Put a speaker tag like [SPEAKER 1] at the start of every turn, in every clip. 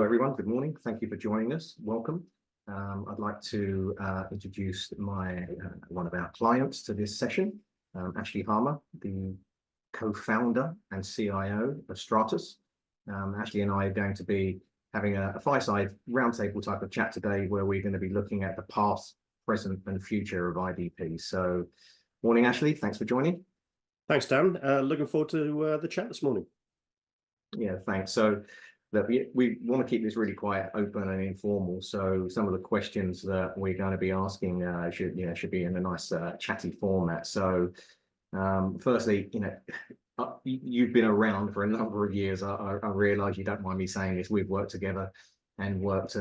[SPEAKER 1] everyone. Good morning. Thank you for joining us. Welcome. I'd like to introduce one of our clients to this session, Ashley Harmer, the co-founder and CIO of Stratas. Ashley and I are going to be having a fireside roundtable type of chat today, where we're going to be looking at the past, present, and future of IDP. So, morning, Ashley. Thanks for joining.
[SPEAKER 2] Thanks, Dan. Looking forward to the chat this morning.
[SPEAKER 1] Yeah, thanks. So, look, we want to keep this really quite open and informal. So some of the questions that we're going to be asking should be in a nice chatty format. So firstly, you've been around for a number of years. I realise you don't mind me saying this. We've worked together and worked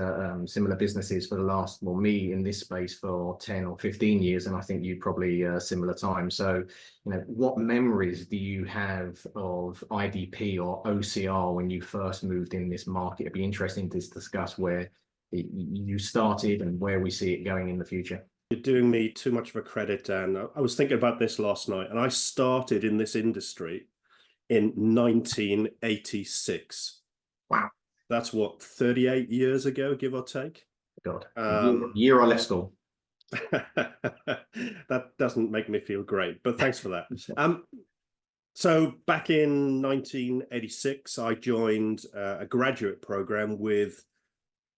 [SPEAKER 1] similar businesses for the last, well, me in this space for 10 or 15 years, and I think you probably similar time. So, what memories do you have of IDP or OCR when you first moved in this market? It'd be interesting to discuss where you started and where we see it going in the future.
[SPEAKER 2] You're doing me too much of a credit, Dan. I was thinking about this last night, and I started in this industry in 1986.
[SPEAKER 1] Wow.
[SPEAKER 2] That's what, 38 years ago, give or take?
[SPEAKER 1] God, year I left school.
[SPEAKER 2] That doesn't make me feel great, but thanks for that. So back in 1986, I joined a graduate program with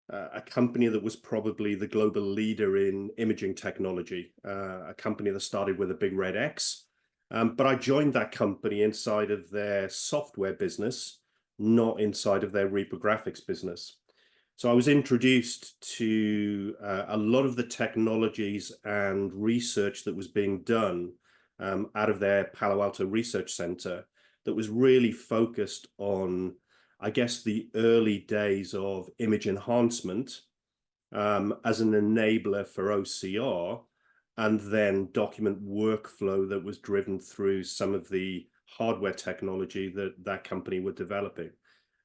[SPEAKER 2] a company that was probably the global leader in imaging technology, a company that started with a big red X. But I joined that company inside of their software business, not inside of their reprographics business. So I was introduced to a lot of the technologies and research that was being done out of their Palo Alto Research Center that was really focused on, I guess, the early days of image enhancement as an enabler for OCR, and then document workflow that was driven through some of the hardware technology that company were developing.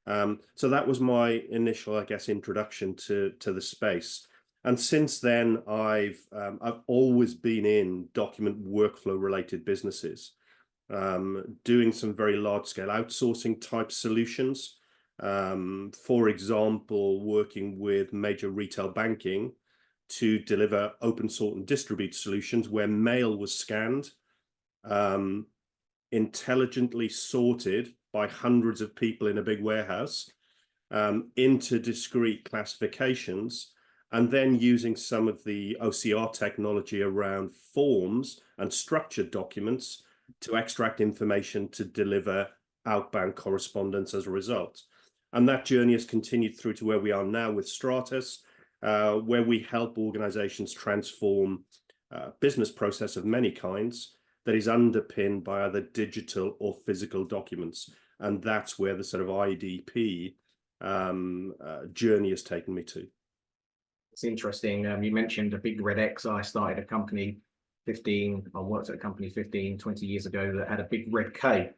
[SPEAKER 2] So that was my initial, I guess, introduction to the space. And since then, I've always been in document workflow related businesses, doing some very large scale outsourcing type solutions. For example, working with major retail banking to deliver open sort and distribute solutions where mail was scanned, intelligently sorted by hundreds of people in a big warehouse into discrete classifications, and then using some of the OCR technology around forms and structured documents to extract information to deliver outbound correspondence as a result. And that journey has continued through to where we are now with Stratas, where we help organizations transform business process of many kinds that is underpinned by either digital or physical documents. And that's where the sort of IDP journey has taken me to.
[SPEAKER 1] It's interesting. You mentioned a big red X. I started a company I worked at a company 15, 20 years ago that had a big red K.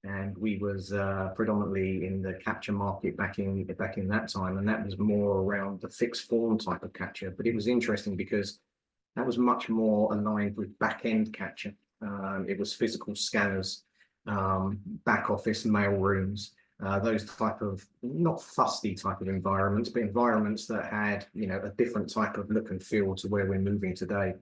[SPEAKER 1] And we was predominantly in the capture market back in that time. And that was more around the fixed form type of capture. But it was interesting because that was much more aligned with back-end capture. It was physical scanners, back office mail rooms, those type of not fusty type of environments, but environments that had a different type of look and feel to where we're moving today.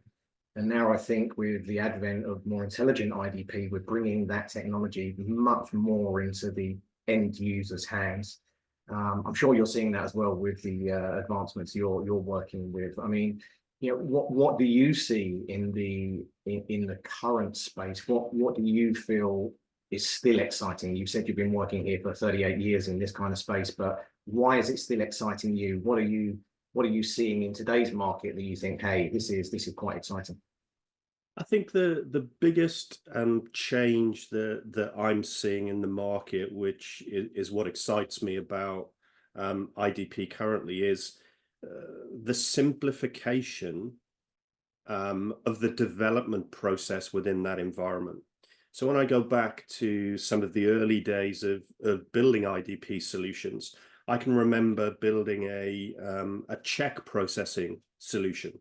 [SPEAKER 1] And now I think with the advent of more intelligent IDP, we're bringing that technology much more into the end user's hands. I'm sure you're seeing that as well with the advancements you're working with. I mean, what do you see in the current space? What do you feel is still exciting? You've said you've been working here for 38 years in this kind of space, but why is it still exciting you? What are you seeing in today's market that you think, hey, this is quite exciting?
[SPEAKER 2] I think the biggest change that I'm seeing in the market, which is what excites me about IDP currently, is the simplification of the development process within that environment. So when I go back to some of the early days of building IDP solutions, I can remember building a check processing solution.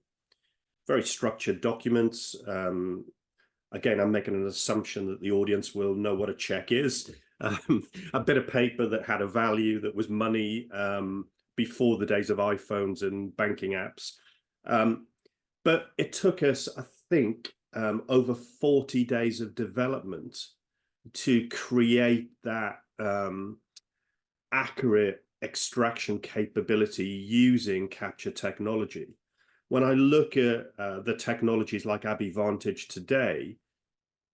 [SPEAKER 2] Very structured documents. Again, I'm making an assumption that the audience will know what a check is. A bit of paper that had a value, that was money, before the days of iPhones and banking apps. But it took us, I think, over 40 days of development to create that accurate extraction capability using capture technology. When I look at the technologies like ABBYY today,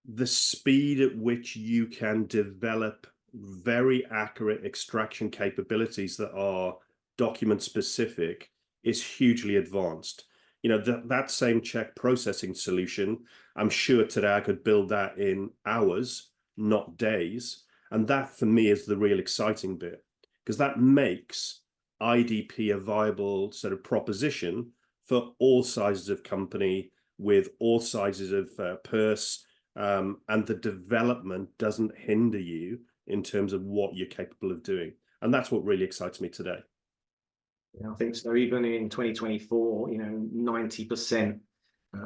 [SPEAKER 2] the speed at which you can develop very accurate extraction capabilities that are document specific is hugely advanced. You know, that same check processing solution, I'm sure today I could build that in hours, not days. And that for me is the real exciting bit, because that makes IDP a viable sort of proposition for all sizes of company with all sizes of purse, and the development doesn't hinder you in terms of what you're capable of doing. And that's what really excites me today.
[SPEAKER 1] Yeah, I think so. Even in 2024, 90%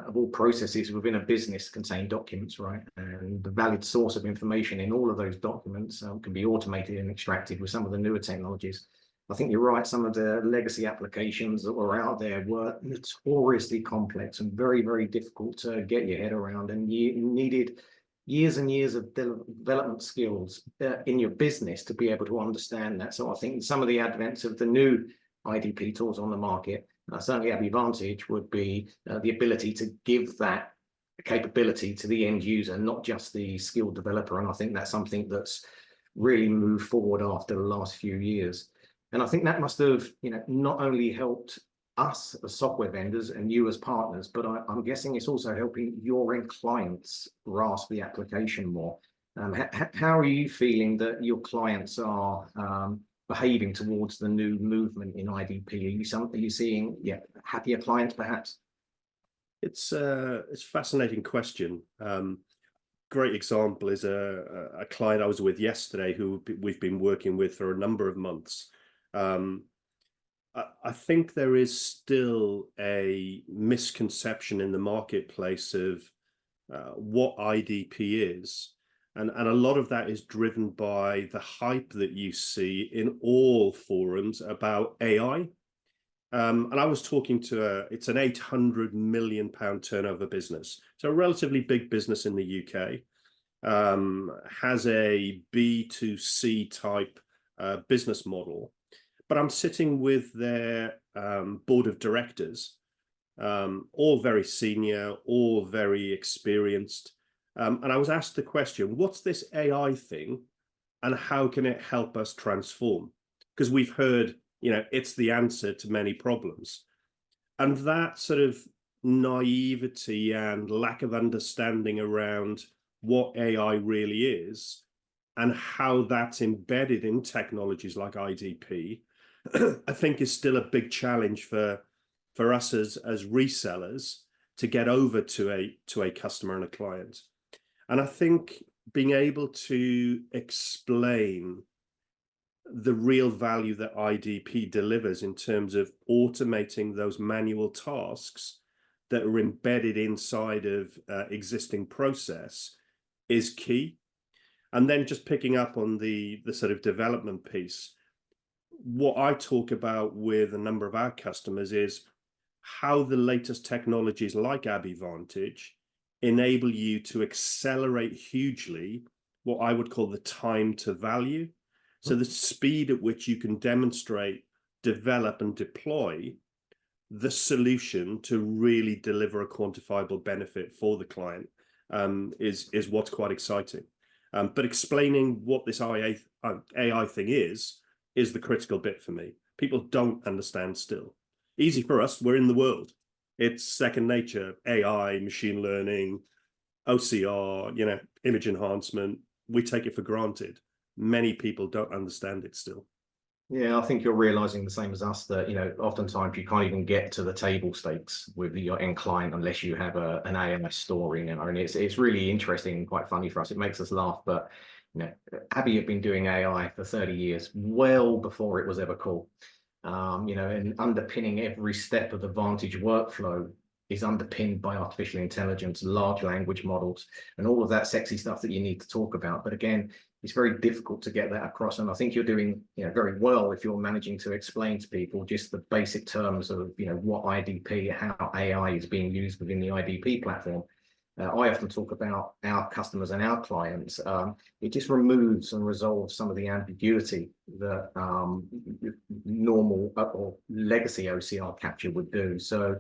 [SPEAKER 1] of all processes within a business contain documents, right? And the valid source of information in all of those documents can be automated and extracted with some of the newer technologies. I think you're right. Some of the legacy applications that were out there were notoriously complex and very, very difficult to get your head around, and you needed years and years of development skills in your business to be able to understand that. So I think some of the advents of the new IDP tools on the market, certainly ABBYY would be the ability to give that capability to the end user, not just the skilled developer. And I think that's something that's really moved forward after the last few years. And I think that must have, not only helped us as software vendors and you as partners, but I'm guessing it's also helping your end clients grasp the application more. How are you feeling that your clients are behaving towards the new movement in IDP? Are you seeing happier clients perhaps?
[SPEAKER 2] It's a fascinating question. Great example is a client I was with yesterday who we've been working with for a number of months. I think there is still a misconception in the marketplace of what IDP is. And a lot of that is driven by the hype that you see in all forums about AI. And I was talking to it's an £800 million turnover business. So a relatively big business in the UK, has a B2C type business model. But I'm sitting with their board of directors, all very senior, all very experienced. And I was asked the question, what's this AI thing and how can it help us transform? Because we've heard, it's the answer to many problems. And that sort of naivety and lack of understanding around what AI really is and how that's embedded in technologies like IDP, I think is still a big challenge for us as resellers to get over to a customer and a client. And I think being able to explain the real value that IDP delivers in terms of automating those manual tasks that are embedded inside of existing process is key. And then just picking up on the sort of development piece, what I talk about with a number of our customers is how the latest technologies like ABBYY enable you to accelerate hugely what I would call the time to value. So the speed at which you can demonstrate, develop and deploy the solution to really deliver a quantifiable benefit for the client is what's quite exciting. But explaining what this AI thing is the critical bit for me. People don't understand still. Easy for us, we're in the world. It's second nature, AI, machine learning, OCR, image enhancement. We take it for granted. Many people don't understand it still.
[SPEAKER 1] Yeah, I think you're realizing the same as us that, oftentimes you can't even get to the table stakes with your end client unless you have an AI story, and it's really interesting and quite funny for us. It makes us laugh, but ABBYY had been doing AI for 30 years, well before it was ever cool. And underpinning every step of the Vantage workflow is underpinned by artificial intelligence, large language models, and all of that sexy stuff that you need to talk about. But again, it's very difficult to get that across. And I think you're doing, very well if you're managing to explain to people just the basic terms of, what IDP, how AI is being used within the IDP platform. I often talk about our customers and our clients. It just removes and resolves some of the ambiguity that normal or legacy OCR capture would do. So,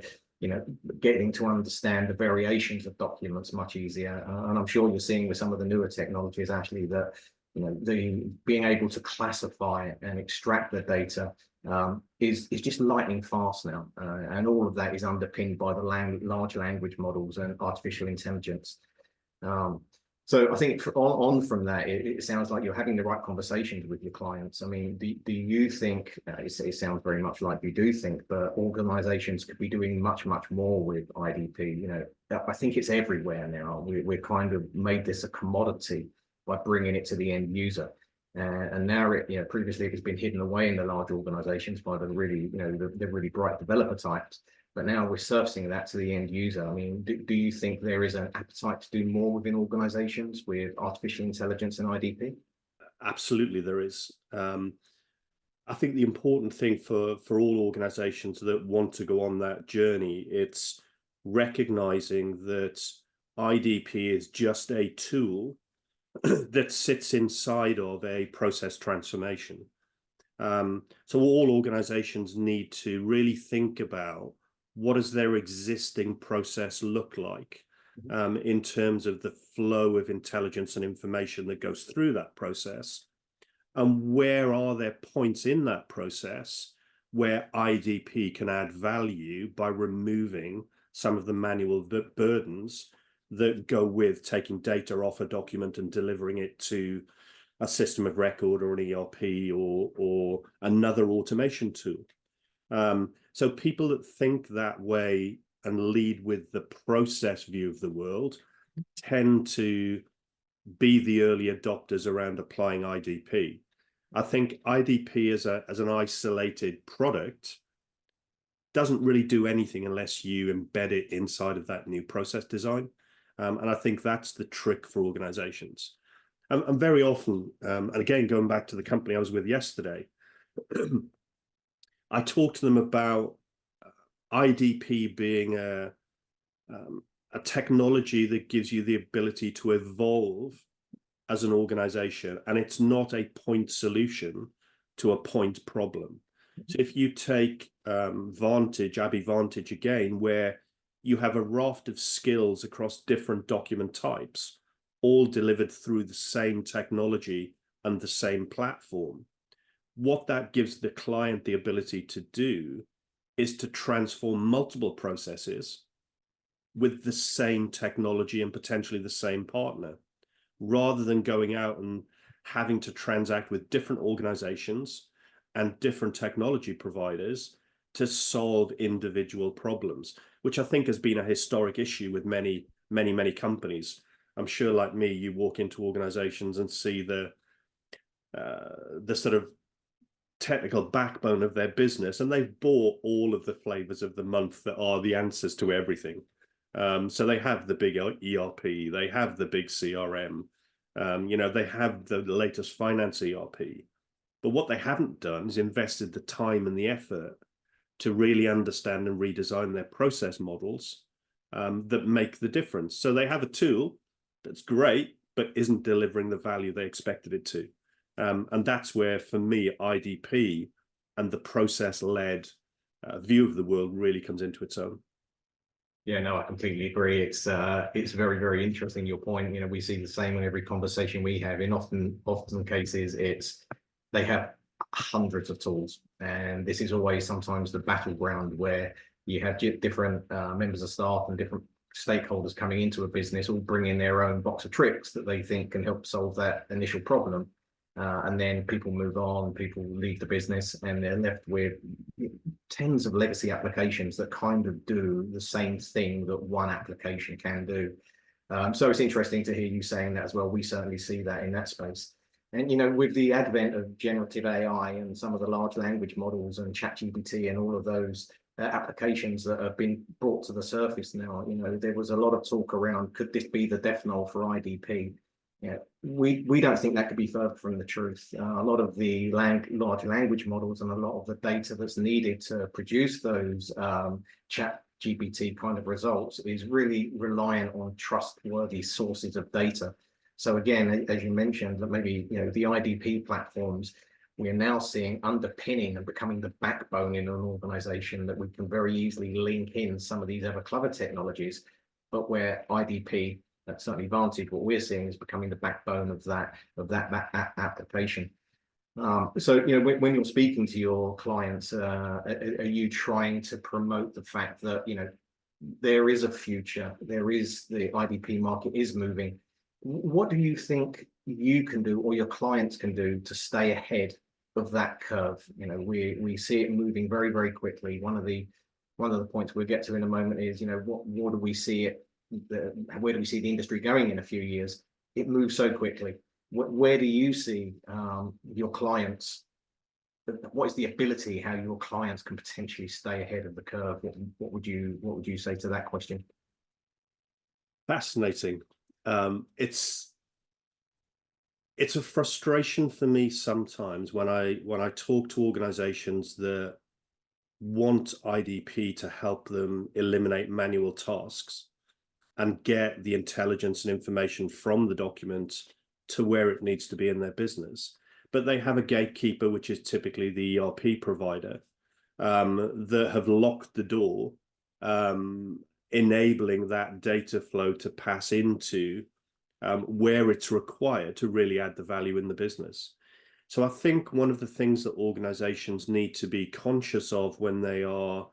[SPEAKER 1] getting to understand the variations of documents much easier. And I'm sure you're seeing with some of the newer technologies, actually, that the being able to classify and extract the data is just lightning fast now, and all of that is underpinned by the large language models and artificial intelligence. So I think on from that, it sounds like you're having the right conversations with your clients. I mean, do you think, it sounds very much like you do think, but organizations could be doing much more with IDP? I think it's everywhere now. We're kind of made this a commodity by bringing it to the end user. And now previously it has been hidden away in the large organizations by the really, the really bright developer types. But now we're surfacing that to the end user. I mean, do you think there is an appetite to do more within organizations with artificial intelligence and IDP?
[SPEAKER 2] Absolutely, there is. I think the important thing for all organizations that want to go on that journey, it's recognizing that IDP is just a tool that sits inside of a process transformation. So all organizations need to really think about what does their existing process look like in terms of the flow of intelligence and information that goes through that process, and where are there points in that process where IDP can add value by removing some of the manual burdens that go with taking data off a document and delivering it to a system of record or an ERP or another automation tool. So people that think that way and lead with the process view of the world tend to be the early adopters around applying IDP. I think IDP as an isolated product doesn't really do anything unless you embed it inside of that new process design. And I think that's the trick for organizations. And very often, and again, going back to the company I was with yesterday, I talked to them about IDP being a technology that gives you the ability to evolve as an organization, and it's not a point solution to a point problem. So if you take ABBYY Vantage again, where you have a raft of skills across different document types, all delivered through the same technology and the same platform, what that gives the client the ability to do is to transform multiple processes with the same technology and potentially the same partner, rather than going out and having to transact with different organizations and different technology providers to solve individual problems, which I think has been a historic issue with many companies. I'm sure, like me, you walk into organizations and see the sort of technical backbone of their business, and they've bought all of the flavors of the month that are the answers to everything. So they have the big ERP, they have the big CRM, they have the latest finance ERP. But what they haven't done is invested the time and the effort to really understand and redesign their process models that make the difference. So they have a tool that's great, but isn't delivering the value they expected it to. And that's where, for me, IDP and the process-led view of the world really comes into its own.
[SPEAKER 1] Yeah, no, I completely agree. It's very, very interesting, your point. We see the same in every conversation we have. In often cases, they have hundreds of tools, and this is always sometimes the battleground where you have different members of staff and different stakeholders coming into a business, all bringing their own box of tricks that they think can help solve that initial problem. And then people move on, people leave the business, and they're left with tens of legacy applications that kind of do the same thing that one application can do. So it's interesting to hear you saying that as well. We certainly see that in that space. And, with the advent of generative AI and some of the large language models and ChatGPT and all of those, applications that have been brought to the surface now. You know, there was a lot of talk around, could this be the death knell for IDP? Yeah, we don't think that could be further from the truth. A lot of the large language models and a lot of the data that's needed to produce those chat GPT kind of results is really reliant on trustworthy sources of data. So again, as you mentioned, that maybe, you know, the IDP platforms, we are now seeing underpinning and becoming the backbone in an organization that we can very easily link in some of these other clever technologies, but where IDP, that's certainly Vantage, what we're seeing is becoming the backbone of that application. So, you know, when you're speaking to your clients, are you trying to promote the fact that, you know, there is a future, there is, the IDP market is moving? What do you think you can do or your clients can do to stay ahead of that curve? You know, we see it moving very, very quickly. One of the points we'll get to in a moment is, you know, what do we see it, where do we see the industry going in a few years? It moves so quickly. Where do you see your clients? What is the ability, how your clients can potentially stay ahead of the curve? What would you say to that question?
[SPEAKER 2] Fascinating. It's a frustration for me sometimes when I talk to organizations that want IDP to help them eliminate manual tasks and get the intelligence and information from the document to where it needs to be in their business. But they have a gatekeeper, which is typically the ERP provider, that have locked the door, enabling that data flow to pass into where it's required to really add the value in the business. So I think one of the things that organizations need to be conscious of when they are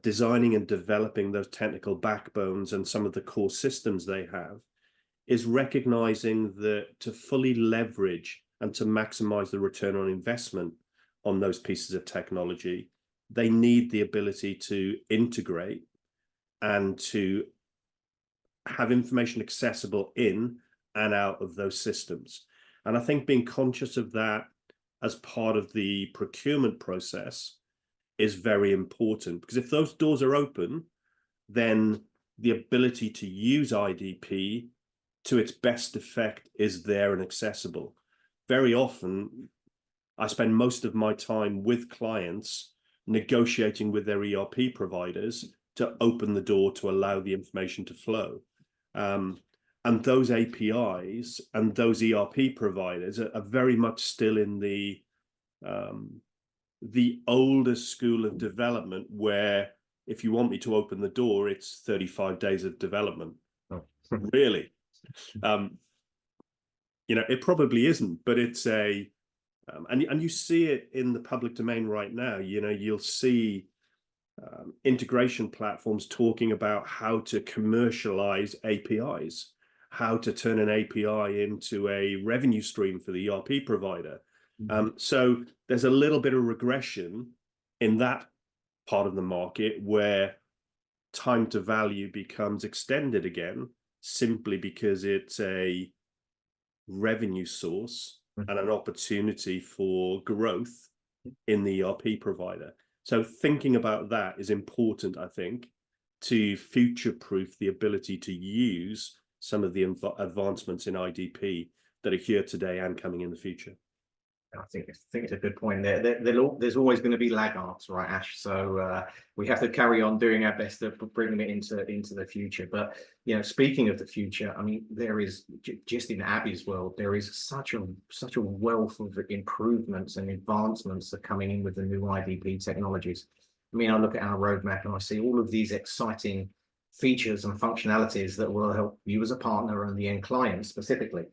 [SPEAKER 2] designing and developing those technical backbones and some of the core systems they have is recognizing that to fully leverage and to maximize the return on investment on those pieces of technology, they need the ability to integrate and to have information accessible in and out of those systems. And I think being conscious of that as part of the procurement process is very important, because if those doors are open, then the ability to use IDP to its best effect is there and accessible. Very often, I spend most of my time with clients negotiating with their ERP providers to open the door to allow the information to flow. And those APIs and those ERP providers are very much still in the older school of development, where if you want me to open the door, it's 35 days of development.
[SPEAKER 1] Oh.
[SPEAKER 2] Really? You know, it probably isn't, but it's and you see it in the public domain right now. You know, you'll see integration platforms talking about how to commercialize APIs, how to turn an API into a revenue stream for the ERP provider. So there's a little bit of regression in that part of the market where time to value becomes extended again, simply because it's a revenue source and an opportunity for growth in the ERP provider. So thinking about that is important, I think, to future-proof the ability to use some of the advancements in IDP that are here today and coming in the future.
[SPEAKER 1] I think it's a good point. There's always going to be laggards, right, Ash? So we have to carry on doing our best to bring it into the future. But you know, speaking of the future, I mean, there is just in ABBYY's world, there is such a wealth of improvements and advancements that are coming in with the new IDP technologies. I mean, I look at our roadmap and I see all of these exciting features and functionalities that will help you as a partner and the end client specifically.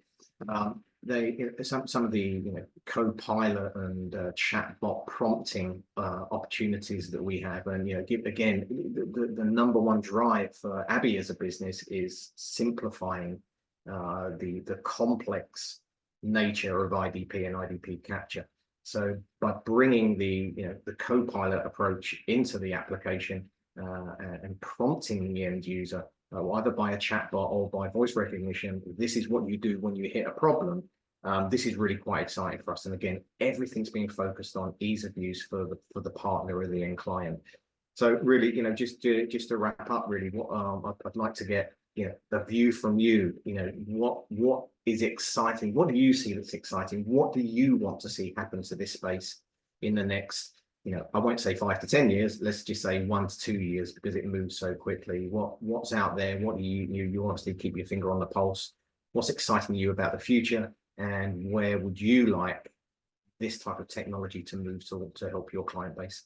[SPEAKER 1] Some of the co-pilot and chatbot prompting opportunities that we have, and again, the number one drive for ABBYY as a business is simplifying the complex nature of IDP and IDP capture. So by bringing the co-pilot approach into the application and prompting the end user, either by a chatbot or by voice recognition, this is what you do when you hit a problem. This is really quite exciting for us. And again, everything's being focused on ease of use for the partner or the end client. So really, just to wrap up, really, what I'd like to get, the view from you. What is exciting? What do you see that's exciting? What do you want to see happen to this space in the next, I won't say 5 to 10 years. Let's just say 1 to 2 years, because it moves so quickly. What's out there? What do you obviously keep your finger on the pulse? What's exciting you about the future, and where would you like this type of technology to move to help your client base?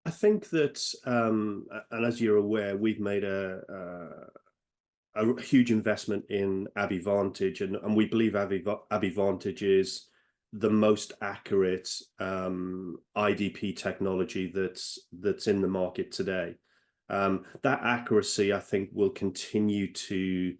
[SPEAKER 2] I think that, and as you're aware, we've made a huge investment in ABBYY, and we believe ABBYY is the most accurate IDP technology that's in the market today. That accuracy, I think, will continue to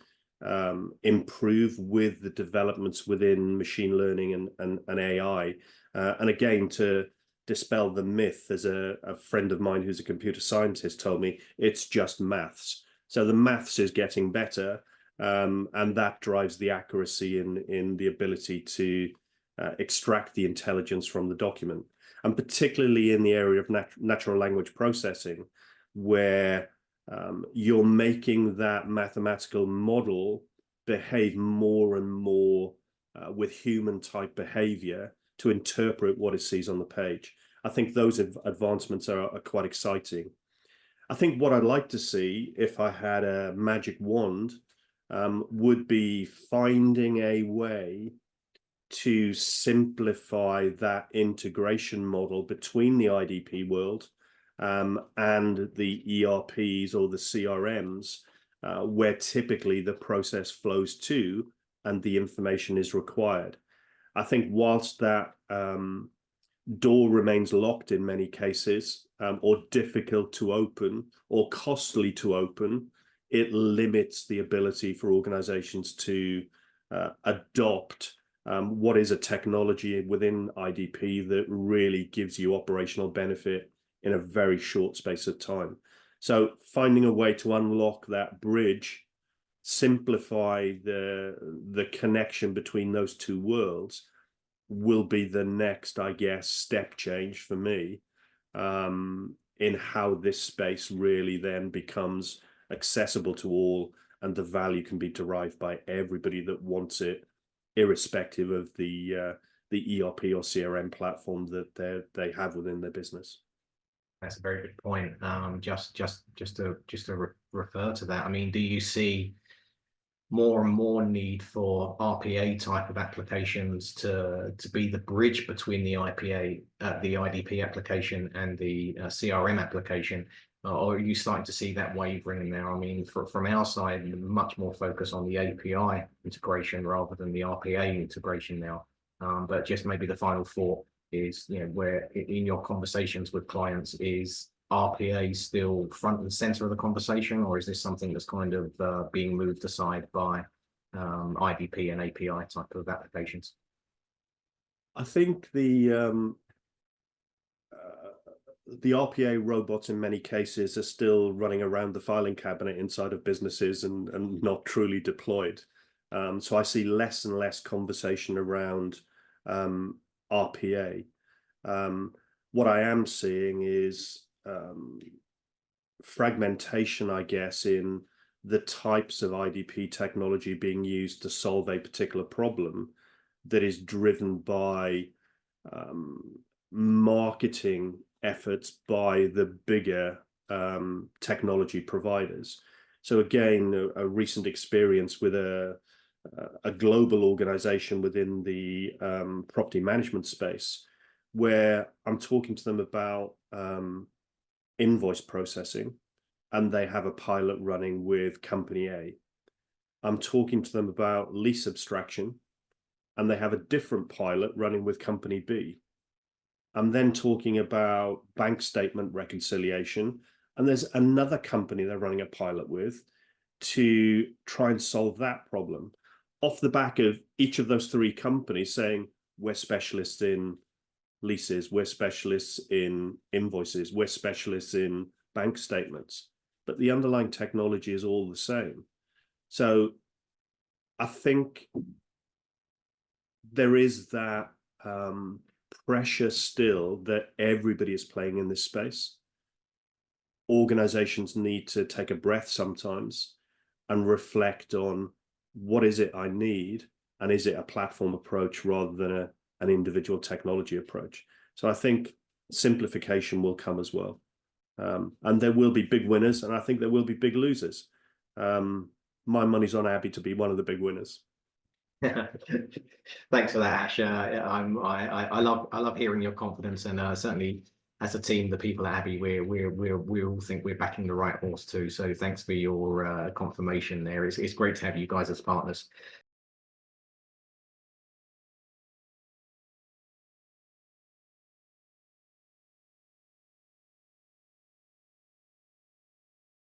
[SPEAKER 2] improve with the developments within machine learning and AI. And again, to dispel the myth, as a friend of mine who's a computer scientist told me, it's just maths. So the maths is getting better, and that drives the accuracy in the ability to extract the intelligence from the document. And particularly in the area of natural language processing, where you're making that mathematical model behave more and more with human type behavior to interpret what it sees on the page. I think those advancements are quite exciting. I think what I'd like to see, if I had a magic wand, would be finding a way to simplify that integration model between the IDP world and the ERPs or the CRMs, where typically the process flows to and the information is required. I think whilst that door remains locked in many cases, or difficult to open or costly to open, it limits the ability for organizations to adopt what is a technology within IDP that really gives you operational benefit in a very short space of time. So finding a way to unlock that bridge, simplify the connection between those two worlds, will be the next, I guess, step change for me in how this space really then becomes accessible to all, and the value can be derived by everybody that wants it, irrespective of the ERP or CRM platform that they have within their business.
[SPEAKER 1] That's a very good point. Just to refer to that, I mean, do you see more and more need for RPA type of applications to be the bridge between the IDP application and the CRM application, or are you starting to see that wavering now? I mean, from our side, much more focus on the API integration rather than the RPA integration now. But just maybe the final thought is, where in your conversations with clients, is RPA still front and center of the conversation, or is this something that's kind of being moved aside by IDP and API type of applications?
[SPEAKER 2] I think the RPA robots in many cases are still running around the filing cabinet inside of businesses and not truly deployed. So I see less and less conversation around RPA. What I am seeing is fragmentation, I guess, in the types of IDP technology being used to solve a particular problem that is driven by marketing efforts by the bigger technology providers. So again, a recent experience with a global organization within the property management space, where I'm talking to them about invoice processing, and they have a pilot running with company A. I'm talking to them about lease abstraction, and they have a different pilot running with company B. I'm then talking about bank statement reconciliation, and there's another company they're running a pilot with to try and solve that problem, off the back of each of those three companies saying, we're specialists in leases, we're specialists in invoices, we're specialists in bank statements, but the underlying technology is all the same. So I think there is that pressure still that everybody is playing in this space. Organizations need to take a breath sometimes and reflect on what is it I need, and is it a platform approach rather than an individual technology approach. So I think simplification will come as well. And there will be big winners, and I think there will be big losers. My money's on ABBYY to be one of the big winners.
[SPEAKER 1] Thanks for that, Ash. I love hearing your confidence, and certainly as a team, the people at ABBYY, we all think we're backing the right horse too. So thanks for your confirmation there. It's great to have you guys as partners.